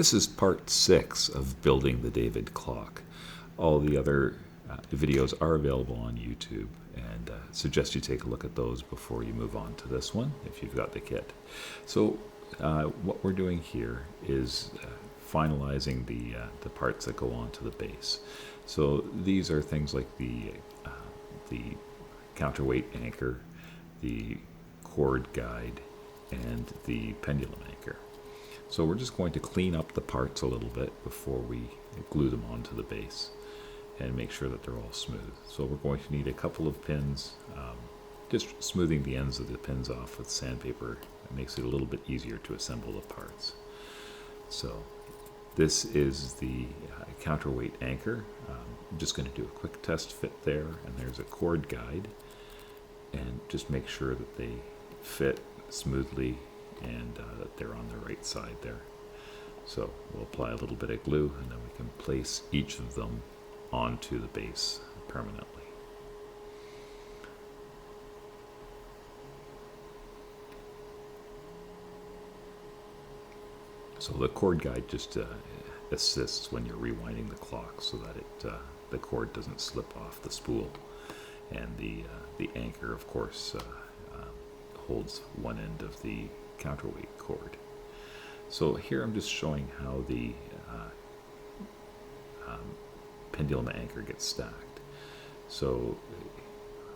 This is part 6 of building the David clock. All the other videos are available on YouTube, and suggest you take a look at those before you move on to this one if you've got the kit. So what we're doing here is finalizing the parts that go onto the base. So these are things like the counterweight anchor, the cord guide, and the pendulum anchor. So we're just going to clean up the parts a little bit before we glue them onto the base and make sure that they're all smooth. So we're going to need a couple of pins. Just smoothing the ends of the pins off with sandpaper makes it a little bit easier to assemble the parts. So this is the counterweight anchor. I'm just going to do a quick test fit there, and there's a cord guide, and just make sure that they fit smoothly and that they're on the right side there. So we'll apply a little bit of glue, and then we can place each of them onto the base permanently. So the cord guide just assists when you're rewinding the clock so that the cord doesn't slip off the spool, and the anchor, of course, holds one end of the counterweight cord. So here I'm just showing how the pendulum anchor gets stacked. So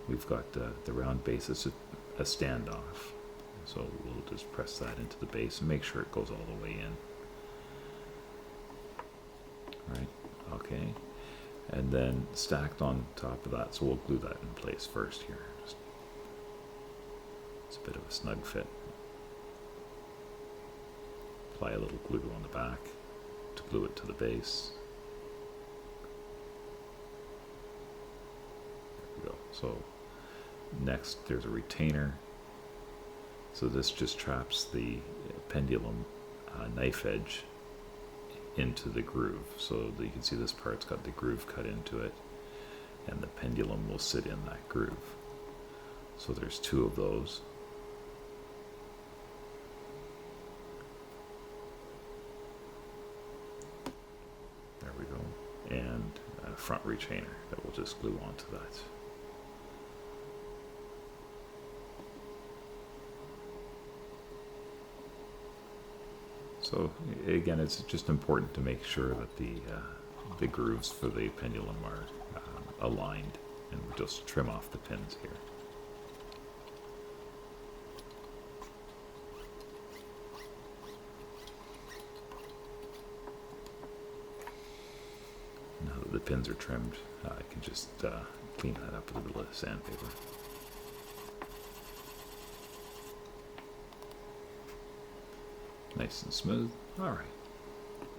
we've got the round base as a standoff. So we'll just press that into the base and make sure it goes all the way in. Right, okay. And then stacked on top of that, so we'll glue that in place first here. It's a bit of a snug fit. Apply a little glue on the back to glue it to the base. There we go. So next there's a retainer. So this just traps the pendulum knife edge into the groove. So you can see this part's got the groove cut into it, and the pendulum will sit in that groove. So there's two of those. There we go. And a front retainer that we'll just glue onto that. So again, it's just important to make sure that the grooves for the pendulum are aligned, and we'll just trim off the pins here. Now that the pins are trimmed, I can just clean that up with a little of sandpaper. Nice and smooth. All right.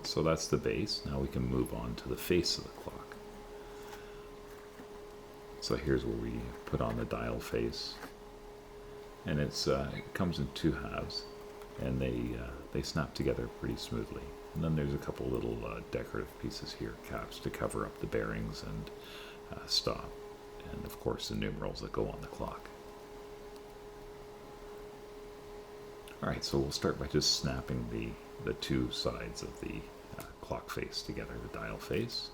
So that's the base. Now we can move on to the face of the clock. So here's where we put on the dial face, and it comes in two halves, and they snap together pretty smoothly. And then there's a couple little decorative pieces here, caps to cover up the bearings and stop, and of course the numerals that go on the clock. Alright, so we'll start by just snapping the two sides of the clock face together, the dial face.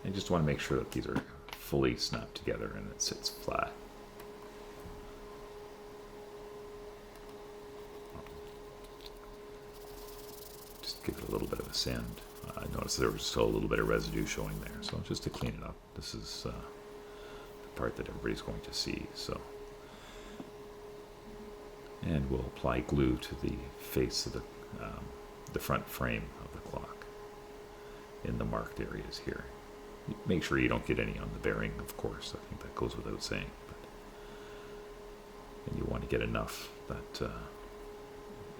And just want to make sure that these are fully snapped together and it sits flat. Just give it a little bit of a sand. I noticed there was still a little bit of residue showing there, so just to clean it up. This is the part that everybody's going to see. So. And we'll apply glue to the face of the front frame of the clock in the marked areas here. Make sure you don't get any on the bearing, of course. I think that goes without saying. And you want to get enough that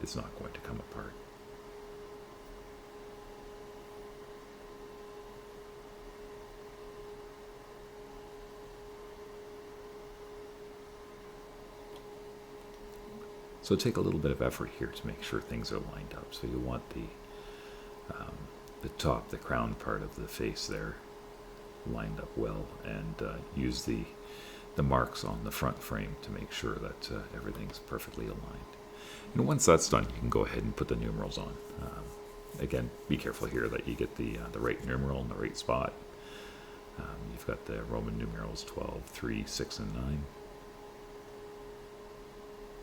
it's not going to come apart. So take a little bit of effort here to make sure things are lined up. So you want the top, the crown part of the face there lined up well, and use the marks on the front frame to make sure that everything's perfectly aligned. And once that's done, you can go ahead and put the numerals on. Again, be careful here that you get the right numeral in the right spot. You've got the Roman numerals 12, 3, 6, and 9.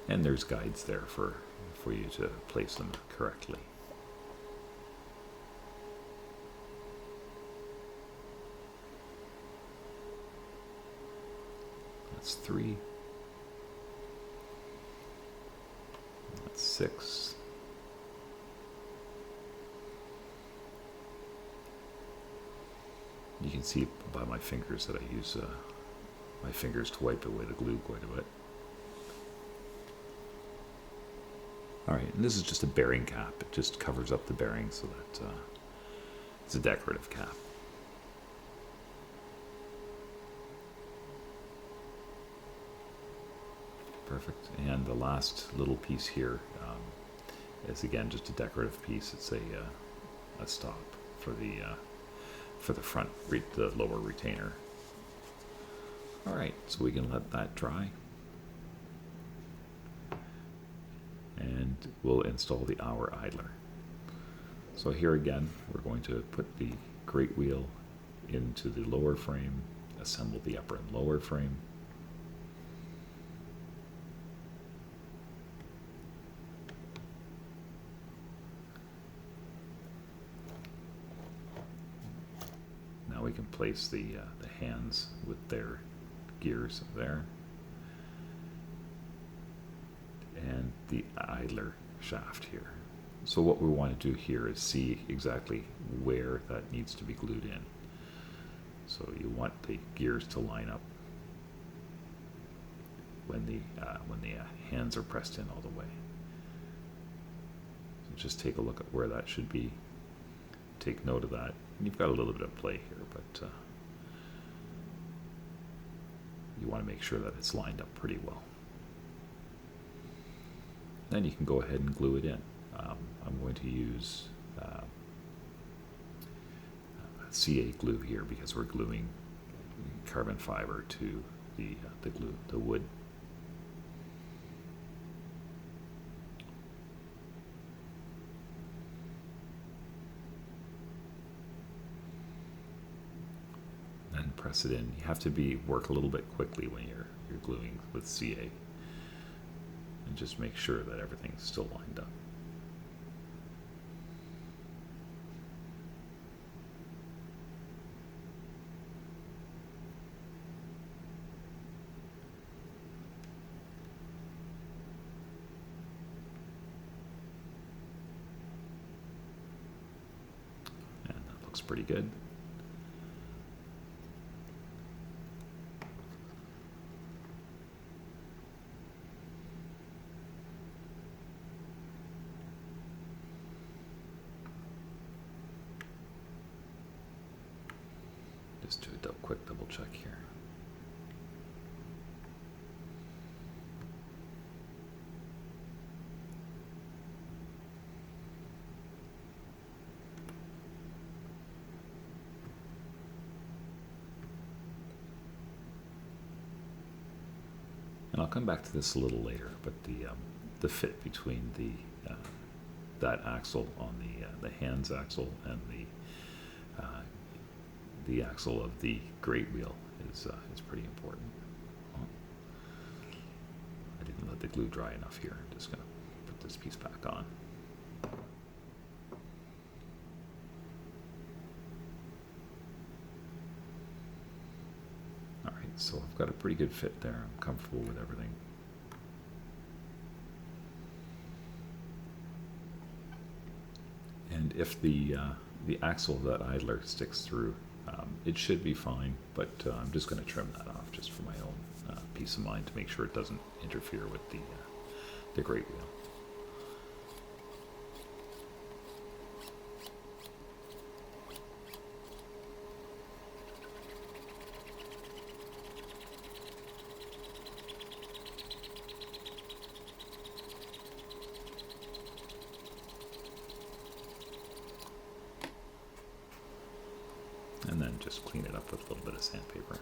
And there's guides there for you to place them correctly. That's 3. That's 6. You can see by my fingers that I use my fingers to wipe away the glue quite a bit. Alright, and this is just a bearing cap. It just covers up the bearing so that it's a decorative cap. Perfect. And the last little piece here is again just a decorative piece. It's a stop for the front, the lower retainer. All right, so we can let that dry, and we'll install the hour idler. So here again, we're going to put the great wheel into the lower frame, assemble the upper and lower frame. Now we can place the hands with their gears there, and the idler shaft here. So what we want to do here is see exactly where that needs to be glued in. So you want the gears to line up when the hands are pressed in all the way. So just take a look at where that should be. Take note of that. You've got a little bit of play here, but you want to make sure that it's lined up pretty well. Then you can go ahead and glue it in. I'm going to use CA glue here because we're gluing carbon fiber to the wood. Then press it in. You have to work a little bit quickly when you're gluing with CA, and just make sure that everything's still lined up. And that looks pretty good. Just do a quick double check here. And I'll come back to this a little later, but the fit between that axle on the hands axle and the axle of the great wheel is pretty important. I didn't let the glue dry enough here. I'm just going to put this piece back on. All right, so I've got a pretty good fit there. I'm comfortable with everything. And if the axle of that idler sticks through, it should be fine, but I'm just going to trim that off just for my own peace of mind to make sure it doesn't interfere with the great wheel. And then just clean it up with a little bit of sandpaper.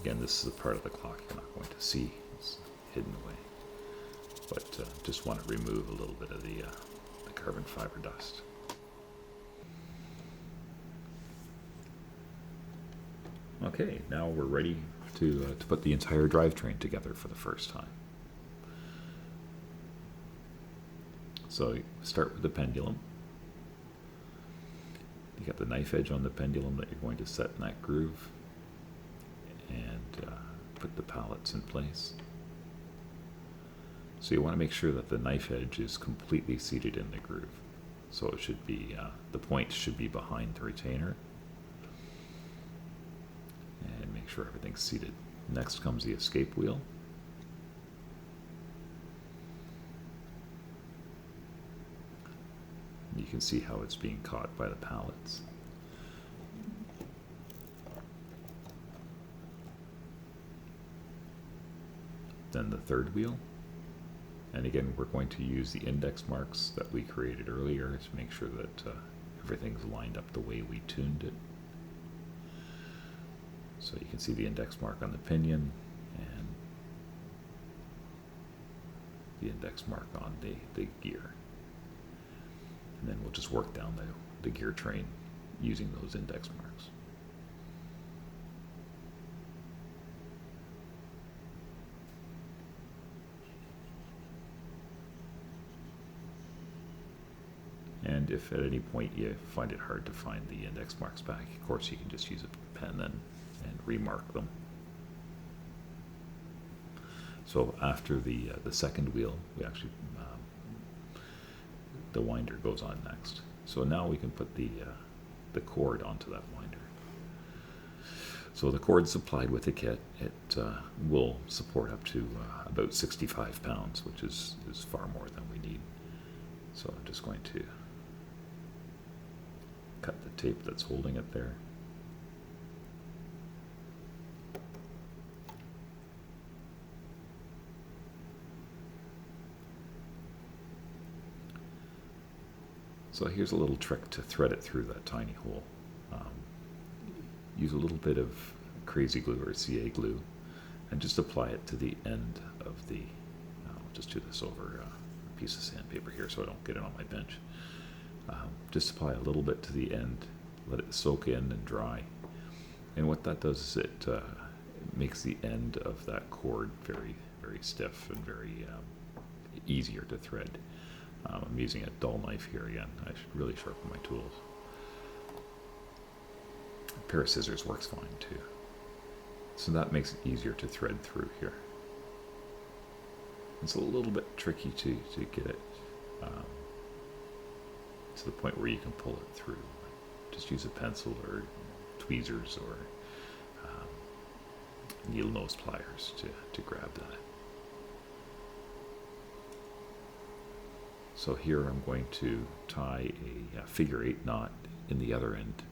Again, this is a part of the clock you're not going to see. It's hidden away. But just want to remove a little bit of the carbon fiber dust. Okay, now we're ready to put the entire drivetrain together for the first time. So you start with the pendulum. You got the knife edge on the pendulum that you're going to set in that groove, and put the pallets in place. So you want to make sure that the knife edge is completely seated in the groove. So it should be, the point should be behind the retainer. And make sure everything's seated. Next comes the escape wheel. You can see how it's being caught by the pallets. Then the third wheel. And again, we're going to use the index marks that we created earlier to make sure that everything's lined up the way we tuned it. So you can see the index mark on the pinion and the index mark on the gear. And then we'll just work down the gear train using those index marks. And if at any point you find it hard to find the index marks back, of course you can just use a pen and remark them. So after the second wheel, we actually the winder goes on next. So now we can put the cord onto that winder. So the cord supplied with the kit, it will support up to about 65 pounds, which is far more than we need. So I'm just going to cut the tape that's holding it there. So here's a little trick to thread it through that tiny hole. Use a little bit of crazy glue or CA glue and just apply it to the end of the, I'll just do this over a piece of sandpaper here so I don't get it on my bench. Just apply a little bit to the end, let it soak in and dry. And what that does is it makes the end of that cord very, very stiff and very easier to thread. I'm using a dull knife here again. I should really sharpen my tools. A pair of scissors works fine too. So that makes it easier to thread through here. It's a little bit tricky to get it to the point where you can pull it through. Just use a pencil or tweezers or needle nose pliers to grab that. So here I'm going to tie a figure 8 knot in the other end.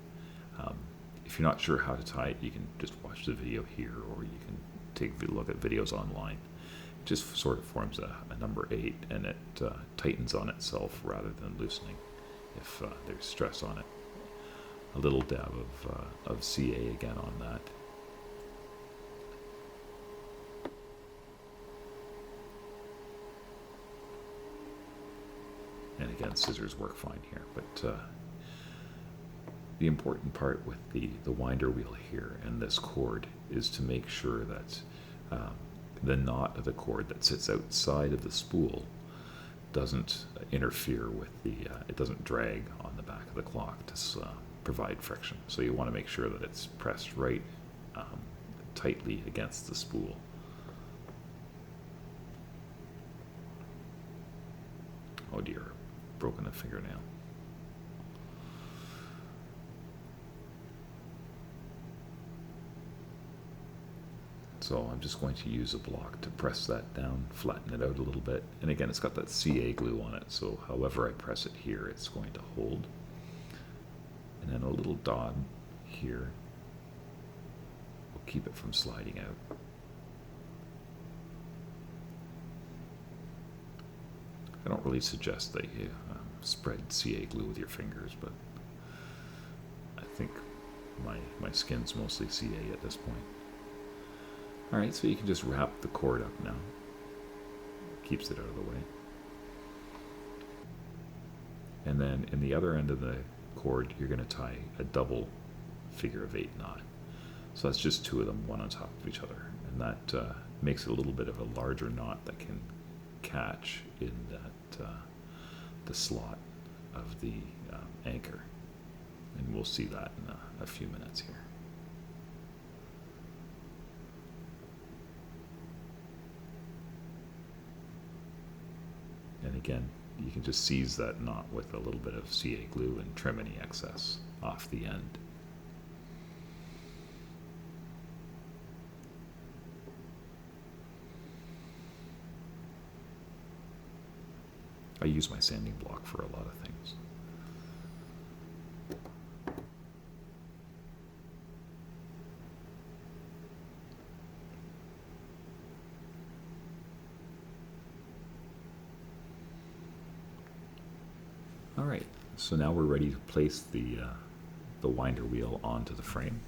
If you're not sure how to tie it, you can just watch the video here, or you can take a look at videos online. It just sort of forms a number 8, and it tightens on itself rather than loosening if there's stress on it. A little dab of CA again on that. And again, scissors work fine here, but the important part with the winder wheel here and this cord is to make sure that the knot of the cord that sits outside of the spool doesn't interfere with it doesn't drag on the back of the clock to provide friction. So you want to make sure that it's pressed right tightly against the spool. Oh dear, broken a fingernail. So I'm just going to use a block to press that down, flatten it out a little bit. And again, it's got that CA glue on it, so however I press it here, it's going to hold. And then a little dot here will keep it from sliding out. I don't really suggest that you spread CA glue with your fingers, but I think my skin's mostly CA at this point. All right, so you can just wrap the cord up now. Keeps it out of the way. And then in the other end of the cord, you're going to tie a double figure of 8 knot. So that's just 2 of them, one on top of each other. And that makes it a little bit of a larger knot that can catch in that the slot of the anchor. And we'll see that in a few minutes here. And again, you can just seize that knot with a little bit of CA glue and trim any excess off the end. I use my sanding block for a lot of things. All right, so now we're ready to place the winder wheel onto the frame.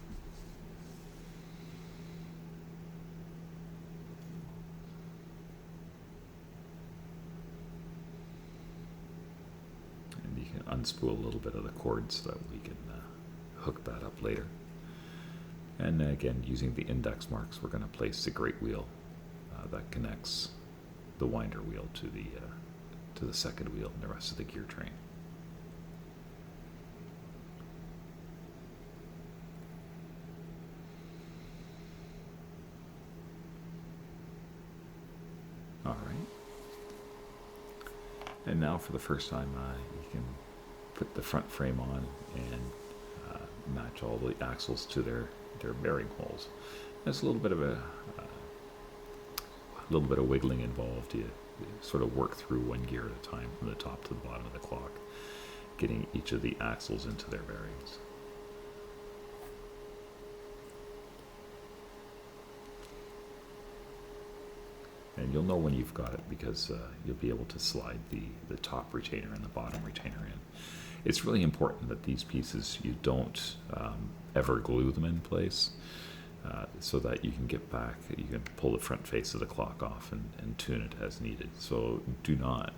And you can unspool a little bit of the cord so that we can hook that up later. And again, using the index marks, we're going to place the great wheel that connects the winder wheel to the second wheel and the rest of the gear train. All right. And now for the first time, you can put the front frame on and match all the axles to their bearing holes. There's a little bit of wiggling involved. You sort of work through one gear at a time from the top to the bottom of the clock, getting each of the axles into their bearings. And you'll know when you've got it because you'll be able to slide the top retainer and the bottom retainer in. It's really important that these pieces, you don't ever glue them in place so that you can get back, you can pull the front face of the clock off and tune it as needed. So do not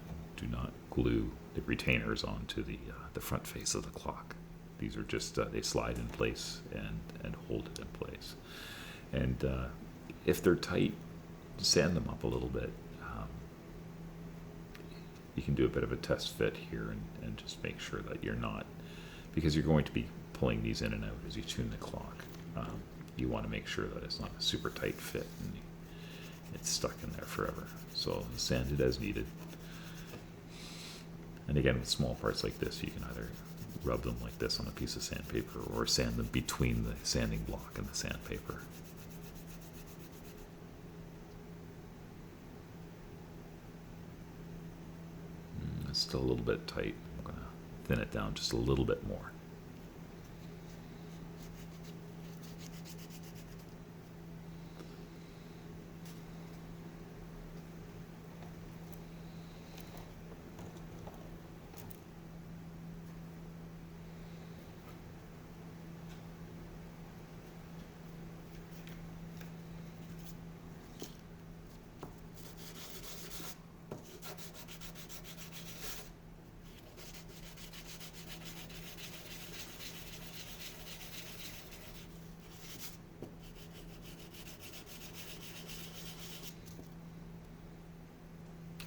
glue the retainers onto the front face of the clock. These are just, they slide in place and hold it in place. And if they're tight, sand them up a little bit. You can do a bit of a test fit here and just make sure that you're not, because you're going to be pulling these in and out as you tune the clock. You want to make sure that it's not a super tight fit and it's stuck in there forever. So sand it as needed. And again, with small parts like this, you can either rub them like this on a piece of sandpaper or sand them between the sanding block and the sandpaper. It's still a little bit tight. I'm going to thin it down just a little bit more.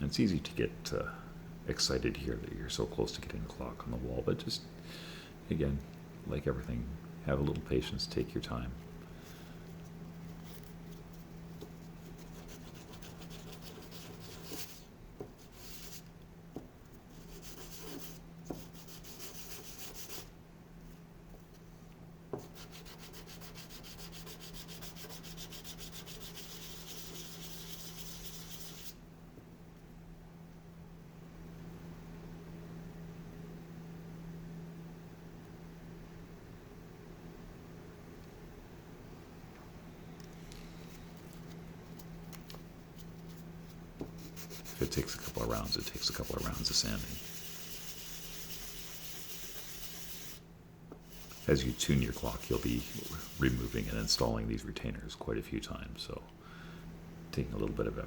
It's easy to get excited here that you're so close to getting the clock on the wall, but just, again, like everything, have a little patience, take your time. If it takes a couple of rounds, it takes a couple of rounds of sanding. As you tune your clock, you'll be removing and installing these retainers quite a few times, so taking a little bit of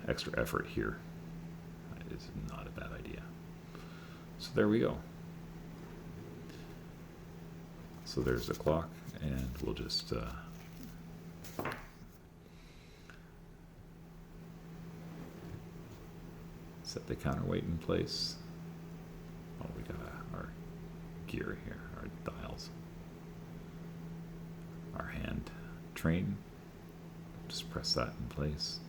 extra effort here is not a bad idea. So there we go. So there's the clock, and we'll just set the counterweight in place. Oh, we got our gear here, our dials, our hand train. Just press that in place.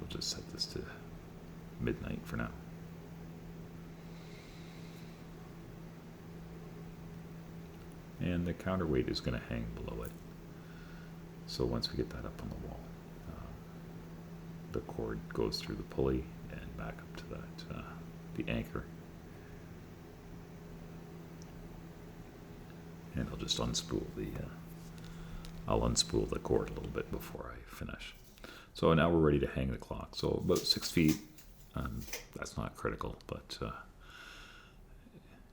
Just set this to midnight for now. And the counterweight is going to hang below it. So once we get that up on the wall, the cord goes through the pulley and back up to that the anchor. And I'll just unspool the cord a little bit before I finish. So now we're ready to hang the clock. So about 6 feet, that's not critical, but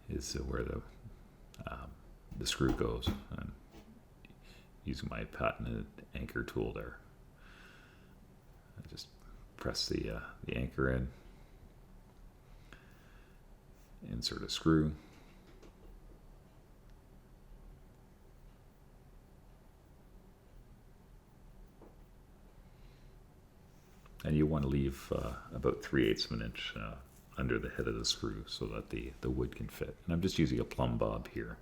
is where the screw goes. And using my patented anchor tool there, I just press the anchor in, insert a screw, and you want to leave about 3/8 of an inch under the head of the screw so that the wood can fit. And I'm just using a plumb bob here.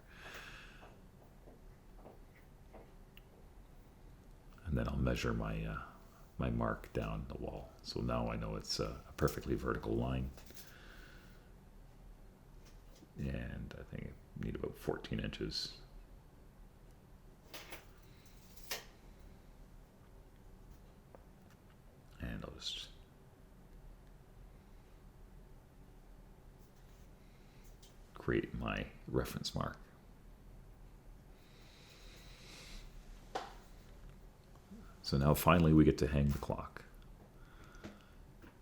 And then I'll measure my mark down the wall. So now I know it's a perfectly vertical line. And I think I need about 14 inches. And I'll just create my reference mark. So now finally we get to hang the clock.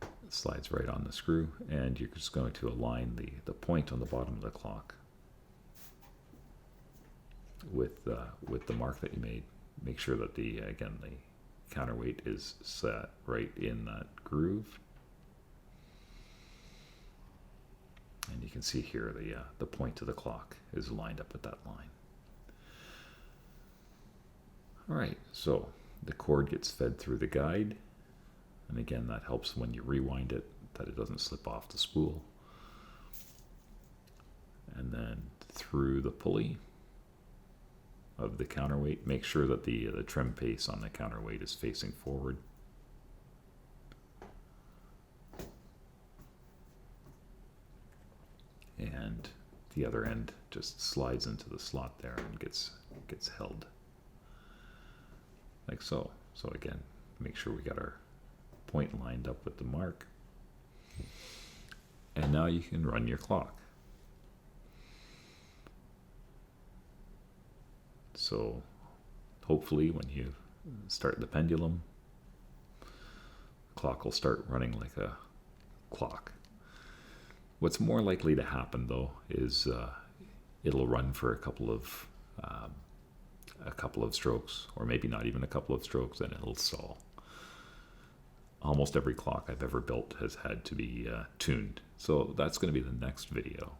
It slides right on the screw, and you're just going to align the point on the bottom of the clock with the mark that you made. Make sure that the counterweight is set right in that groove. And you can see here the point of the clock is lined up with that line. All right, so the cord gets fed through the guide. And again, that helps when you rewind it, that it doesn't slip off the spool. And then through the pulley of the counterweight. Make sure that the trim pace on the counterweight is facing forward. And the other end just slides into the slot there and gets held like so. So again, make sure we got our point lined up with the mark. And now you can run your clock. So hopefully when you start the pendulum, the clock will start running like a clock. What's more likely to happen though is it'll run for a couple of strokes, or maybe not even a couple of strokes, and it'll stall. Almost every clock I've ever built has had to be tuned. So that's going to be the next video.